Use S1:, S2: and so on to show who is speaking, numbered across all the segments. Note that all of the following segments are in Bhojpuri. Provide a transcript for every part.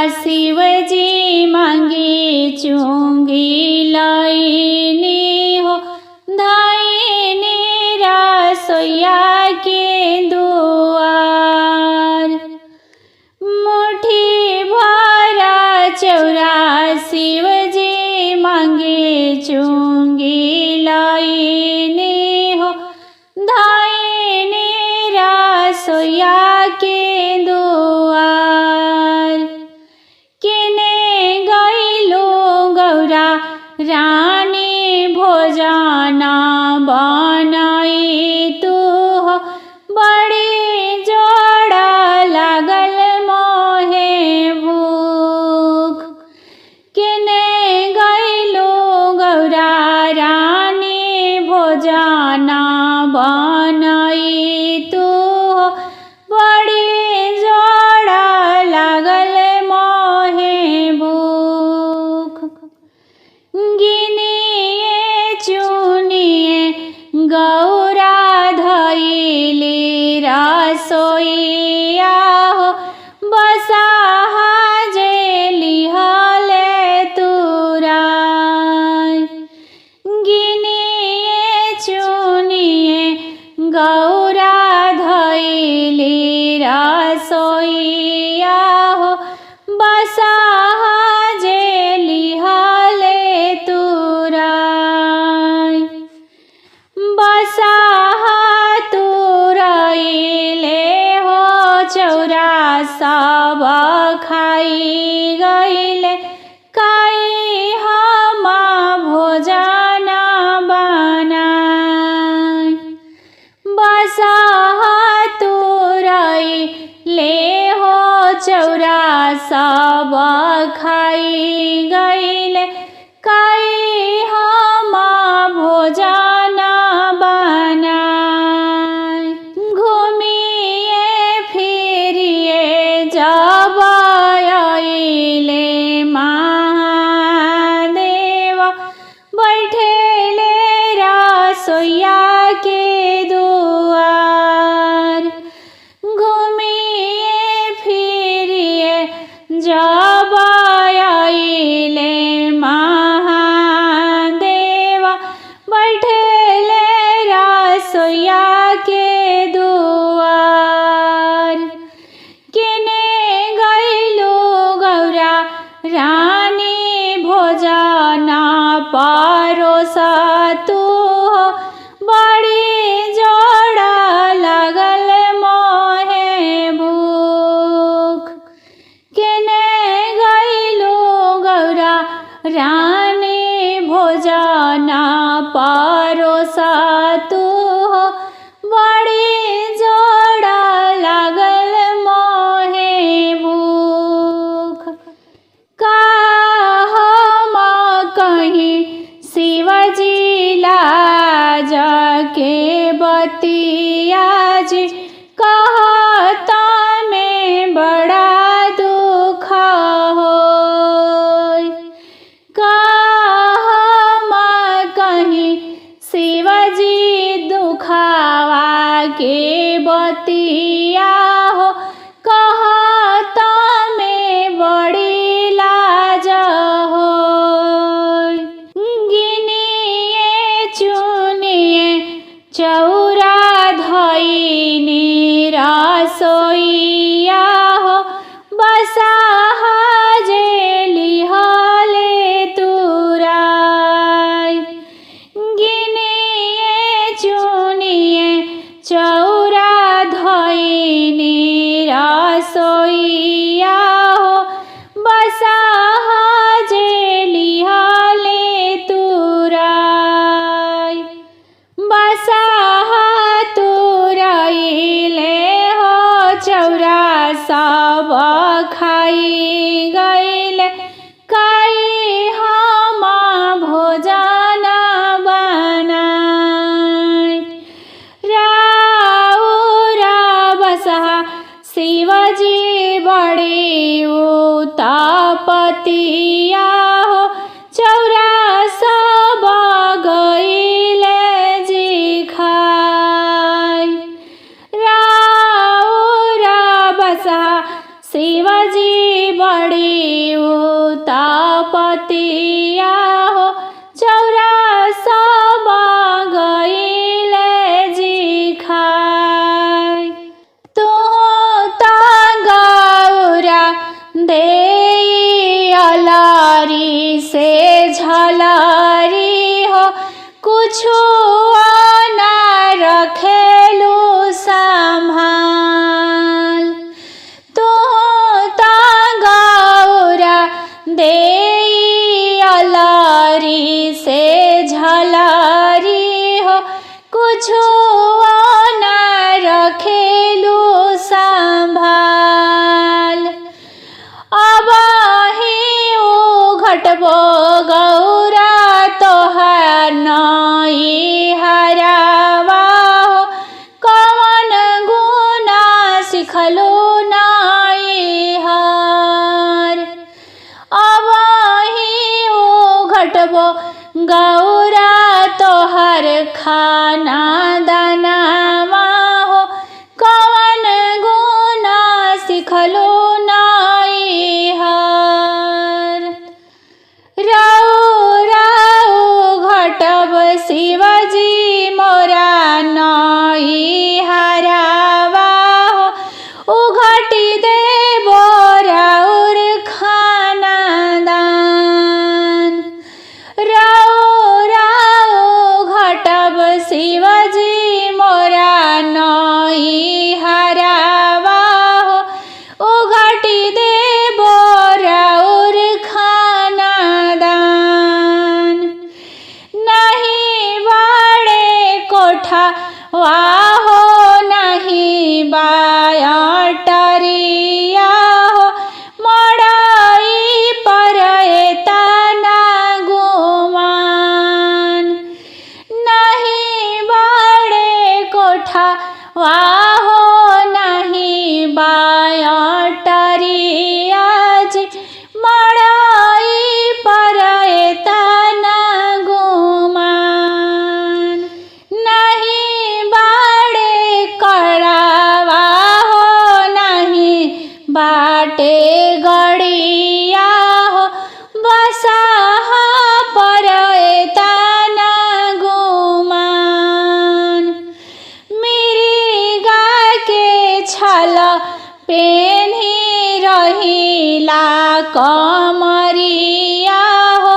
S1: शिवजी मांगे चुंगी लाइनी हो धाइनी रसोइया के दुआर। मुट्ठी भरा चौरा शिवजी मांगे चुंगी लाइनी हो धाइनी रसोइया के दुआर। किने गइलो गौरा रानी भोजन बनाई तू हो बड़ी जोड़ा लागल मोहे भूख। किने गइलो गौरा रानी भोजन बनाई तू हो बड़ी जोड़ा लागल मोहे भूख। गिनिए चुनिए गौरा धइली रसोइया हो बसाहा जे लिहले तुराई। गिनिए चुनिए गौरा धइली रसोइया हो बसाहा जे लिहले तुराई। बसाहा तुरइले हो चौरा सब खाई गइले काई हम भोजन बनाई। बसाहा तुरइले हो चौरा सब खाई गइले काई हम भोजन बनाई। घुमिए फिरिए जब आइले महादेव बैठेले रसोइया के दुआर। घुमिए फिरिए जब आइले महादेव बैठेले रसोइया के दुआर। किने गइलो गौरा रानी भोजन परोस तू हो बड़ी जोड़ा लागल मोहे भूख। किने गइलो गौरा रानी भोजन परोस तू हो बड़ी जोड़ा लागल मोहे भूख। का हम कहीं शिवजी लाज के बतिया जी कहत में बड़ा दुख होय। का हम कहीं शिवजी दुखावा के बतिया हो कहत में बड़ी लाज होय। गिनिए चुनिए चौरा धइनी रसोइया हो बसाहा जे लिहले तुराई। गिनिए चुनिए चौरा धइनी रसोइया हो बसाहा जे लिहले तुराई। बसाहा तुरइले हो चौरा सब खाई गइले काई हम भोजन बनाई। राउरा बसाहा शिवजी बड़ी उत्पतिया हो चौरा सब गइले जी खाई। राउरा बसाहा शिवजी बड़ी कुछो ना रखेलु संभाल। तो गौरा देई अलरी से झलरी हो, कुछो ना रखेलु संभाल। अब ही घटबो गौरा तोहार नई हरावा हो, कवन गुना सिखलो नई हर। अब ही घटबो गौरा तोहर खाना दानावा हो, कवन गुना सिखलो नई हर। राउ घटब शिवजी मोरा नई हरावा हो, उघटी देबो राउर खाना दान। राउ घटब शिवजी मोरा नई हरावा हो, उघटी देबो राउर खाना दान। नहीं बड़े कोठा वाहो, नहीं बायटरिया हो, मड़ई पर एतना गुमान। नहीं बड़े कोठा वाहो, नहीं बायटरिया जी, मड़ई पर एतना गुमान। नहीं बड़े कड़ावा हो, नहीं बाटे गड़िया हो, बसाहा पर एतना गुमान। मिरिगा के छल पेन्ही रहिला कमरिया हो,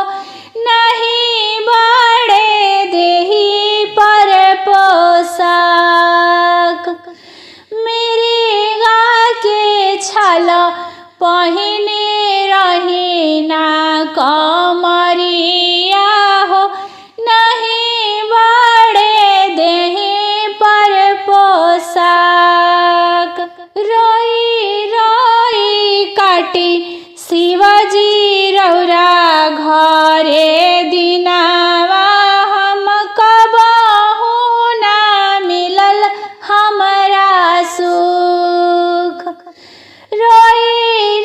S1: नहीं बड़े देही पर पोशाक। मिरिगा के छल पहिने रहिना कमरिया हो, नहीं बड़े देही पर पोशाक। रोई रोई काटी शिवजी रौरा घरे दिनावा, हम कबहू ना मिलल हमरा सुख। रोई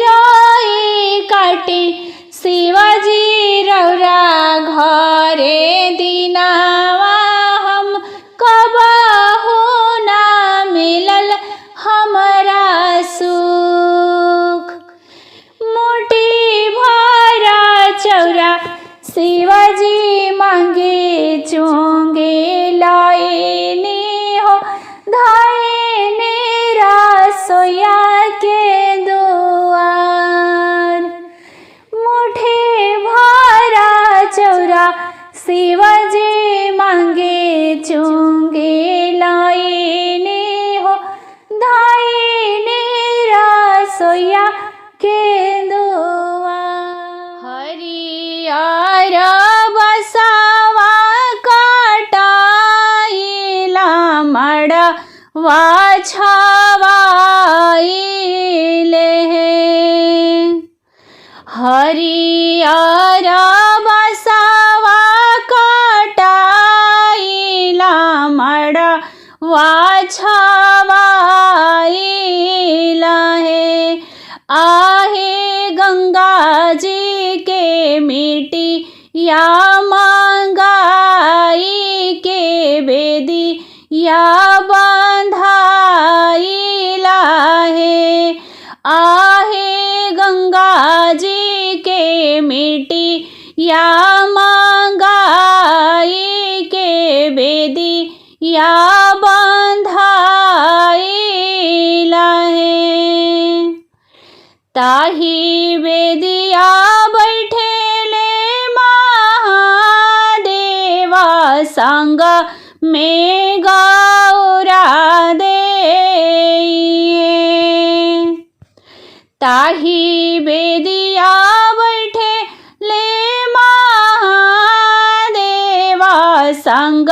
S1: रोई काटी शिवजी रौरा घरे दिनावा, हम कबहू ना मिलल हमरा सुख। मुट्ठी भरा चौरा शिवजी मांगे चुंगे लईनी हो, धइनी रसोया के दुआर। मुट्ठी भरा चौरा शिवजी मांगे चुंगे लईनी हो, धइनी रसोया के दुआर। हरियर बसवा कटाइला मड़वा छवाइले हे। हरियर बसवा कटाइला मड़वा छवाइला हे। आहे गंगा जी के मिट्टी या मंगाई के बेदी या बंधाइला है। आहे गंगा जी के मिट्टी या मंगाई के बेदी या बंधाइला है। ताही बेदिया बैठेले महादेवा संग में गौरा देई ताही बेदिया बैठे ले महादेवा संग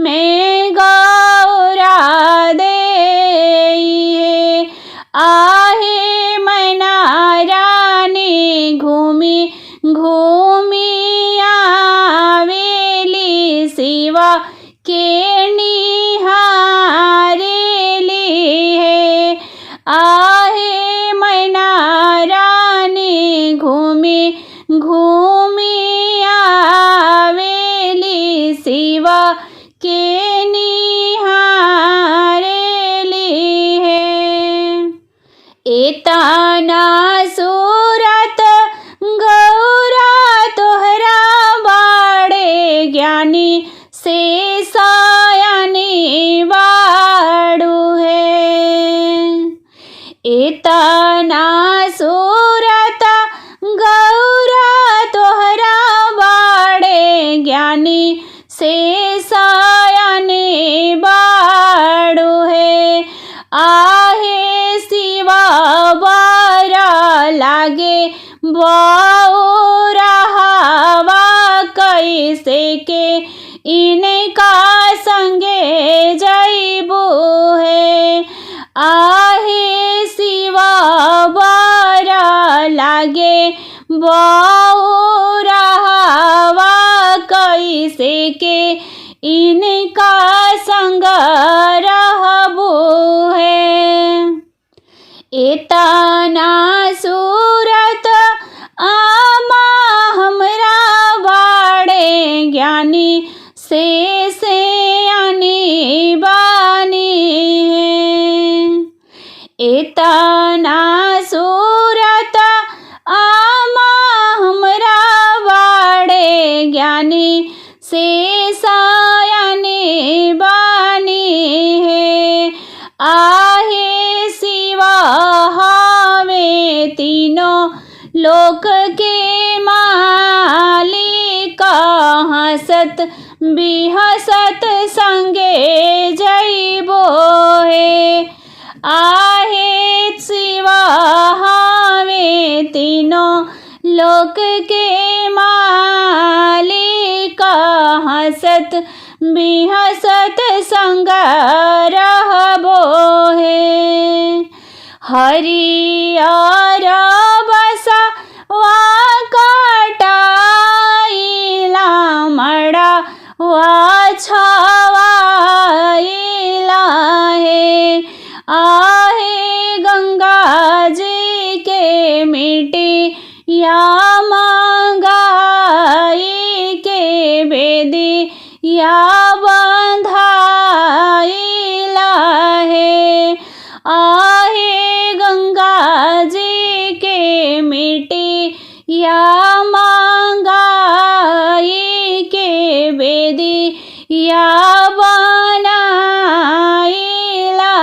S1: में गौरा देई आहे मैना रानी घूमी घूमी आवेली शिवा के निहारेली है आहे मैना रानी घूमी घूमी आवेली शिवा के निहारेली है एतना सूरत गौरा तोहरा बाड़े ज्ञानी से सायानी बाड़ू है एतना सूरत गौरा तोहरा बाड़े ज्ञानी से सायानी बाड़ू है आहे शिवा बारा लागे बौरा हवा कैसे के इनका संगे जैबू है आहे शिवा बारा लागे बौरा हवा कैसे के इनका संग रहबू है एतना सूरत आमा हमरा बाड़े ज्ञानी से आनी बानी है एतना सूरत आमा हमरा बाड़े ज्ञानी से सायानी बानी है आहे शिवा हावे तीनों लोक के मालिक हंसत बिहसत संगे जैबो है आहे शिवा हावे तीनों लोक के मालिक हंसत बिहसत संग रहबो है हरियर बसा वा कटाइला मड़ा वा छवाइला है आहे गंगा जी के मिट्टी या मंगाई के बेदी या बंधाइला है आहे गंगा जी के मिट्टी या मंगाई के बेदी या बनाइला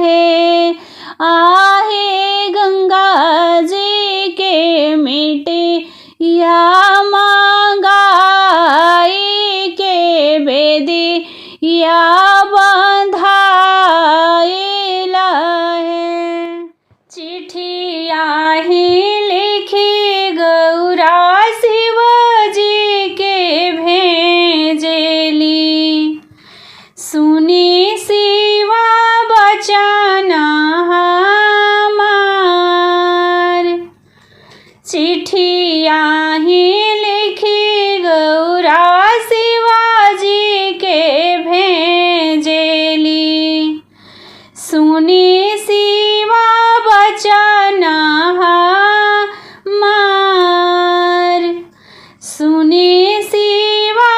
S1: है आहे गंगा जी के मिट्टी या मंगाई के बेदी या बंधाइला है चिट्ठिया ही लिखी गौरा शिवजी के भेजेली सुनी शिवा बचन हमार चिट्ठिया ही लिखी गौरा शिवाजी के भेजेली सुनी शिवा बचन हमार सुनी शिवा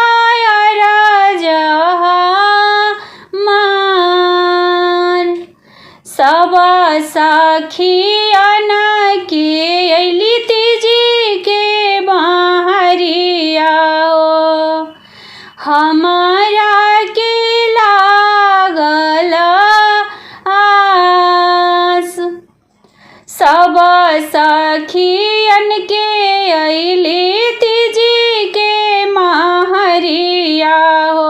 S1: अरज हमार सब सखियन के अइली तीजी के बहरिया हमारा के लागल आस सब सखियन के अइली तीजी के महरिया हो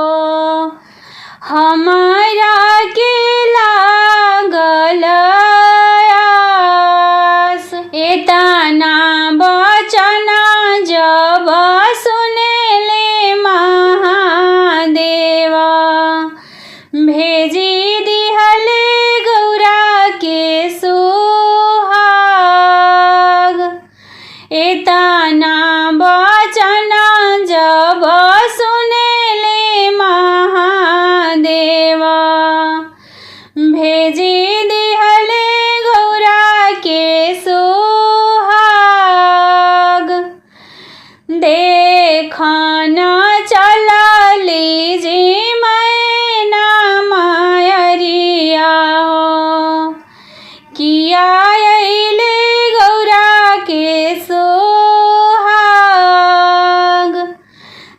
S1: किया अइले गौरा के सोहाग।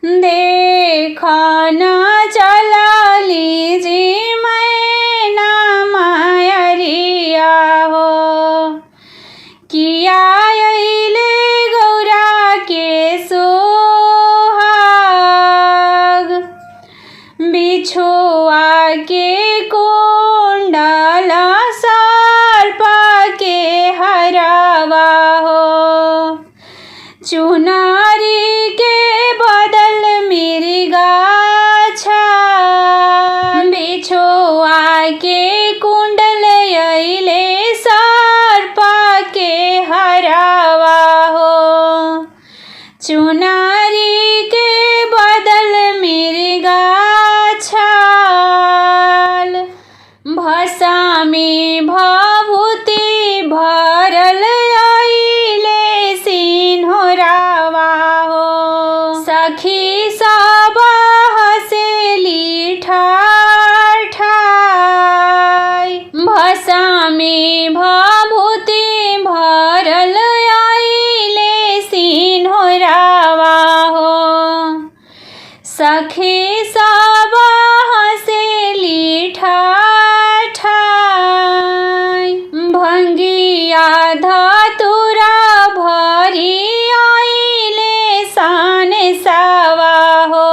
S1: देखा न चलली जी मैना मायरिया हो। किया अइले गौरा के सोहाग। बिछुआ के कुंडल सर्प के हरावा हो। चुनारी के बदल मृगा छाल। बिछुआ के कुंडल अइले सर्प के हरावा हो। चुनारी के बदल मृगा छाल। भस्मी भभूति भरल अइले सिन्होरावा हो। सखी सब हँसेली ठाठाई। भस्मी भभूति भरल अइले सिन्होरावा हो। सखी सब हँसेली ठाठाई। भंगिया धतुरा भरी अइले साने सावा हो।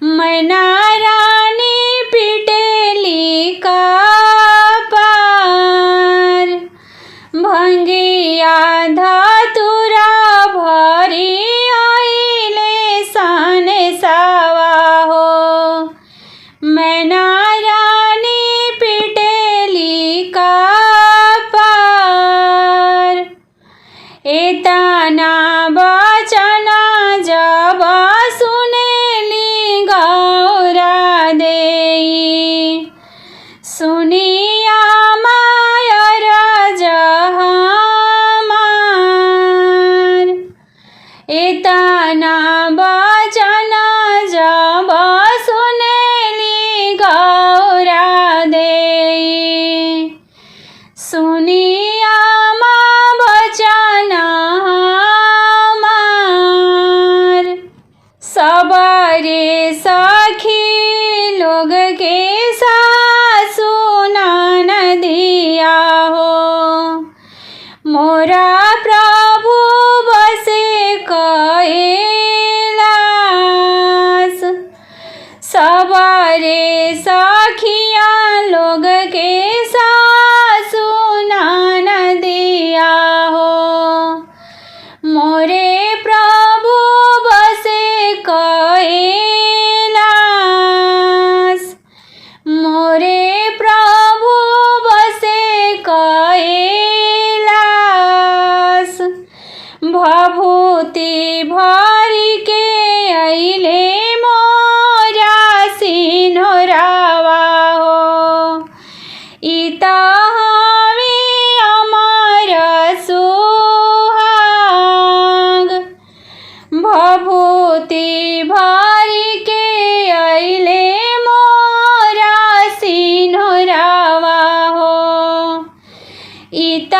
S1: मैना रानी पिटेली कपार। भंगिया धतुरा भरी अइले साने सावा हो। मैना रानी पिटेली कपार। एतना बचन जब सुनेली गौरा देई। सुनिया मायर जहमार। एतना बचन जब सुनेली गौरा देई। सुनिया बचन हमार। सबरे सखी लोग के सासु ननदिया हो। मोरा प्रभु बसे कैलास। सबरे सखिया लोग के सासु ननदिया हो। मोरे प्रभु बसे कैलास। मोरे प्रभु बसे कैलास। भभूति भरी के अइले मोरा सिन्होरावा हो। इत हवे अमर सोहाग। भभूति भरी के अइले मोरा सिन्होरावा हो। इत